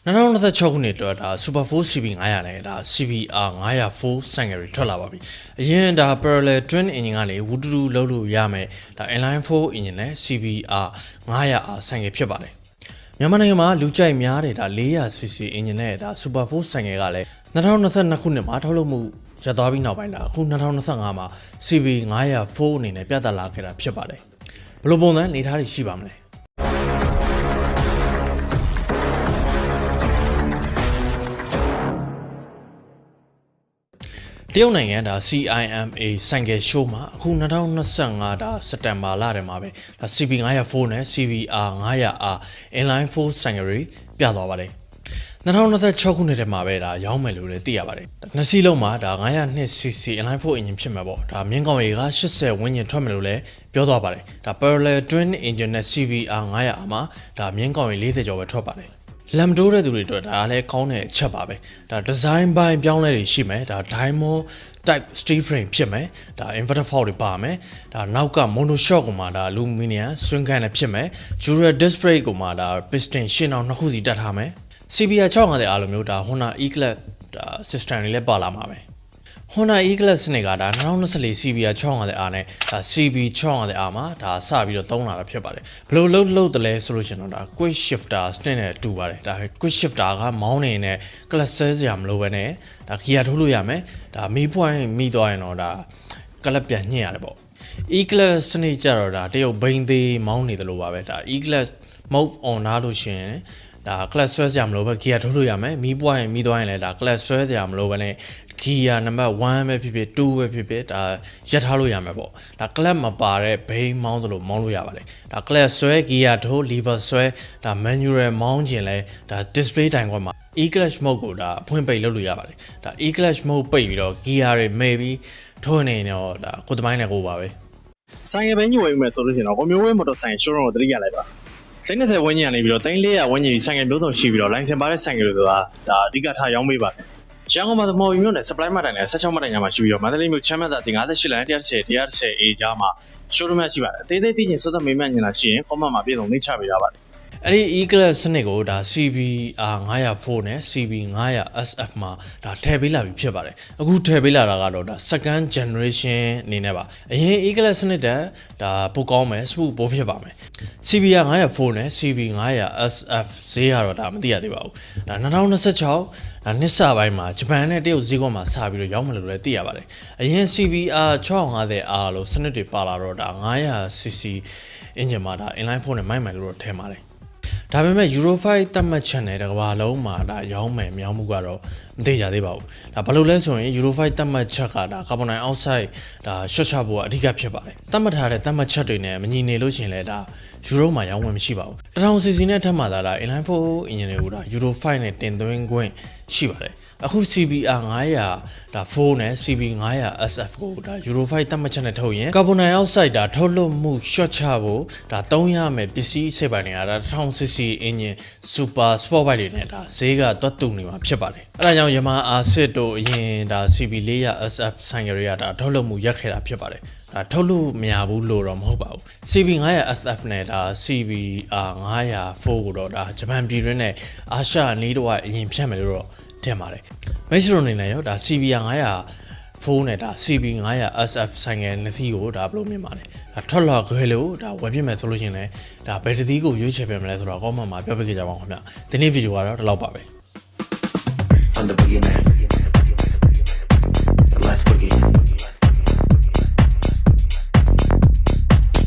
2026 ခုနှစ်အတွက်ဒါ Super 4 CB 900နဲ့ဒါ CBR 904ဆိုင်ငယ်တွေထွက်လာပါပြီ။အရင်ဒါ parallel twin engine ကနေဝူတူတူလုံးလို့ရမယ်ဒါ inline 4 engine နဲ့ CBR 900R ဆိုင်ငယ်ဖြစ်ပါတယ်။မြန်မာနိုင်ငံမှာလူကြိုက်များတဲ့ဒါ 400cc engine နဲ့ဒါ Super 4ဆိုင်ငယ်ကလည်း2022ခုနှစ်မှာထုတ်လုပ်မှုရသွားပြီးနောက်ပိုင်းဒါအခု2025မှာ CB 904အနေနဲ့ပြသလာခဲ့တာဖြစ်ပါတယ်။ဘယ်လိုပုံစံနေထားတွေရှိပါမလဲ။တရုတ်နိုင်ငံဒါ CIMA ဆိုင်ကယ်ရှိုးမှာအခု2025ဒါစက်တင်ဘာလထဲမှာပဲဒါ CB 904နဲ့ CBR 900R inline 4ဆိုင်ကယ်တွေပြသွားပါတယ်2026ခုနှစ်ထဲမှာပဲဒါရောင်းမယ်လို့လည်းသိရပါတယ်နှစ်စီးလုံးမှာဒါ 902cc inline 4 engine ဖြစ်မှာပေါ့ဒါမြင်းကောင်ရေက80ဝန်းကျင်ထွက်မယ်လို့လည်းပြောသွားပါတယ်ဒါ parallel twin engine နဲ့ CBR 900R မှာဒါမြင်းကောင်ရေ40ကျော်ပဲထွက်ပါတယ်လမ်တိုးတဲ့သူတွေအတွက်ဒါလည်းကောင်းတဲ့အချက်ပါပဲဒါ design ပိုင်းပြောင်းလဲတွေရှိမယ်ဒါ diamond type steel frame ဖြစ်မယ်ဒါ inverter fork တွေပါမယ်ဒါနောက်က mono shock ကိုမှဒါ aluminum swing can နဲ့ဖြစ်မယ် dual disc brake ကိုမှဒါ piston ရှင်းအောင်နှစ်ခုစီတက်ထားမယ် CBR 650အားလိုမျိုးဒါ Honda E-Class ဒါ system တွေလည်းပါလာမှာပဲHonda E-Class စနစ်ကဒါ2024 CBR 650R နဲ့ဒါ CB 650R မှာဒါစပြီးတော့သုံးလာတာဖြစ်ပါတယ်ဘယ်လိုလုပ်တယ်လဲဆိုလို့ရှိရင်တော့ဒါ quick shifter စနစ်နဲ့တူပါတယ်ဒါ quick shifter ကမောင်းနေနဲ့ clutch ဆဲစရာမလိုဘဲနဲ့ဒါ gear ထိုးလို့ရမယ်ဒါမီးပွိုင်းမိသွားရင်တော့ဒါ clutch ပြန်ညှိရတယ်ပေါ့ E-Class စနစ်ကြတော့ဒါတရုတ်ဘိန်းသေးမောင်းနေတယ်လို့ပါပဲဒါ E-Class mode on ထားလို့ရှိရင်ဒါ clutch ဆွဲစရာမလိုပဲ gear ထိုးလို့ရမယ်မီးပွိုင်းမိသွားရင်လည်းဒါ clutch ဆွဲစရာမလိုပဲနဲ့ gear number 1ပဲဖြစ်ဖြစ်2ပဲဖြစ်ဖြစ်ဒါရက်ထားလို့ရမယ်ပေါ့ဒါ clutch မပါတဲ့ဘိန်းမောင်းသလိုမောင်းလို့ရပါတယ်ဒါ clutch ဆွဲ gear ထိုး lever ဆွဲဒါ manual မောင်းခြင်းလဲဒါ display တိုင်ခွက်မှာ e-clutch mode ကိုဒါအဖွင့်ပိတ်လုပ်လို့ရပါတယ်ဒါ e-clutch mode ပိတ်ပြီးတော့ gear တွေမဲပြီးထိုးနေတော့ဒါကိုယ်တမိုင်းနဲ့ကိုပါပဲဆိုင်ရဘင်းညွှန်မယ်ဆိုလို့ရှိရင်တော့ကိုမျိုးဝဲမော်တော်ဆိုင်ရှိုးရုံကိုတတိယလိုက်ပါစိတ်20ဝန်းကျင်ကနေပြီးတော့3400ဝန်းကျင်ဆိုင်ကမျိုးစုံရှိပြီးတော့ license ပါတဲ့ဆိုင်ကတွေဆိုတာဒါအဓိကထားရောင်းပေးပါတယ်ရန်ကုန်မှာသမော်ပြီးမြို့နယ် supply မှတ်တိုင်နဲ့16မှတ်တိုင်ညမှာရှိပြီးတော့မန္တလေးမြို့ချမ်းမြတ်သာဒီ58လမ်း130 A ကြားမှာ showroom ရှိပါတယ်အသေးသေးသိချင်စောစောမေးမြန်းနေတာရှိရင် comment မှာပြည့်စုံနှိမ့်ချပေးရပါတယ်အဲ့ဒီ E-Class စနစ်ကိုဒါ CBR 904နဲ့ CB 900SF မှာဒါထည့်ပေးလာပြီဖြစ်ပါတယ်အခုထည့်ပေးလာတာကတော့ဒါ second generation အနေနဲ့ပါအရင် E-Class စနစ်တက်ဒါပိုကောင်းမယ် smooth ပိုဖြစ်ပါမယ် CBR 904နဲ့ CB 900SF ဈေးကတော့ဒါမသိရသေးပါဘူးဒါ2026ဒါနှစ်စပိုင်းမှာဂျပန်နဲ့တရုတ်ဈေးကွက်မှာစပြီးတော့ရောက်မလို့လည်းသိရပါတယ်အရင် CBR 650R လို့စနစ်တွေပါလာတော့ဒါ 900cc engine မှာဒါ inline 4နဲ့မိုက်မယ်လို့ထင်ပါတယ်ဒါပေမဲ့ Euro 5 သတ်မှတ်ချက်နဲ့တကဘာလုံးမှာဒါရောင်းမယ်မြောင်းမှုကတော့မသိကြသေးပါဘူးဒါဘာလို့လဲဆိုရင် Euro 5 သတ်မှတ်ချက်ကဒါကာဗွန်ဒိုင်အောက်ဆိုက်ဒါရှော့ချဖို့အဓိကဖြစ်ပါတယ်သတ်မှတ်ထားတဲ့သတ်မှတ်ချက်တွေနဲ့မညီနေလို့ရှင်လဲဒါ Euro မှာရောင်းဝင်မရှိပါဘူး1000cc နဲ့ထပ်မှသာဒါ inline 4 engine တွေကိုဒါ Euro 5နဲ့တင်သွင်းခွင့်ရှိပါတယ်အခု CBR 900ဒါ 4နဲ့ CB 900SF ကိုဒါ Euro 5သတ်မှတ်ချက်နဲ့ထုတ်ရင်ကာဗွန်ဒိုင်အောက်ဆိုက်ဒါထုတ်လွှတ်မှုရှော့ချဖို့ဒါသုံးရမယ်ပစ္စည်းအစိပ်ပိုင်းတွေကဒါ 1000cc engine super sport bike တွေနဲ့ဒါဈေးကတွတ်တူနေမှာဖြစ်ပါတယ်အဲဒါကြောင့် Yamaha R6 တို့အရင်ဒါ CB 400SF ဆိုင်ကယ်တွေကဒါထုတ်လွှတ်မှုရက်ခဲ့တာဖြစ်ပါတယ်ဒါထုတ်လို့မရဘူးလို့တော့မဟုတ်ပါဘူး CB 900SF နဲ့ဒါ CBR 904ကိုတော့ဒါဂျပန်ပြည်တွင်းနဲ့အာရှနီးတော့အရင်ဖြတ်မယ်လို့တော့ထင်ပါတယ်မိတ်ဆွေတို့အနေနဲ့ရောဒါ CBR 904နဲ့ဒါ CB 900SF ဆိုင်ငယ်နှစ်စီးကိုဒါဘယ်လိုမြင်ပါလဲဒါထွက်လာခွဲလို့ဒါဝယ်ပြမယ်ဆိုလို့ရှိရင်လည်းဒါဘယ်တစ်စီးကိုရွေးချယ်ပြမလဲဆိုတော့ comment မှာပြောပြကြပါဦးခင်ဗျဒီနေ့ဗီဒီယိုကတော့ဒီလောက်ပါပဲ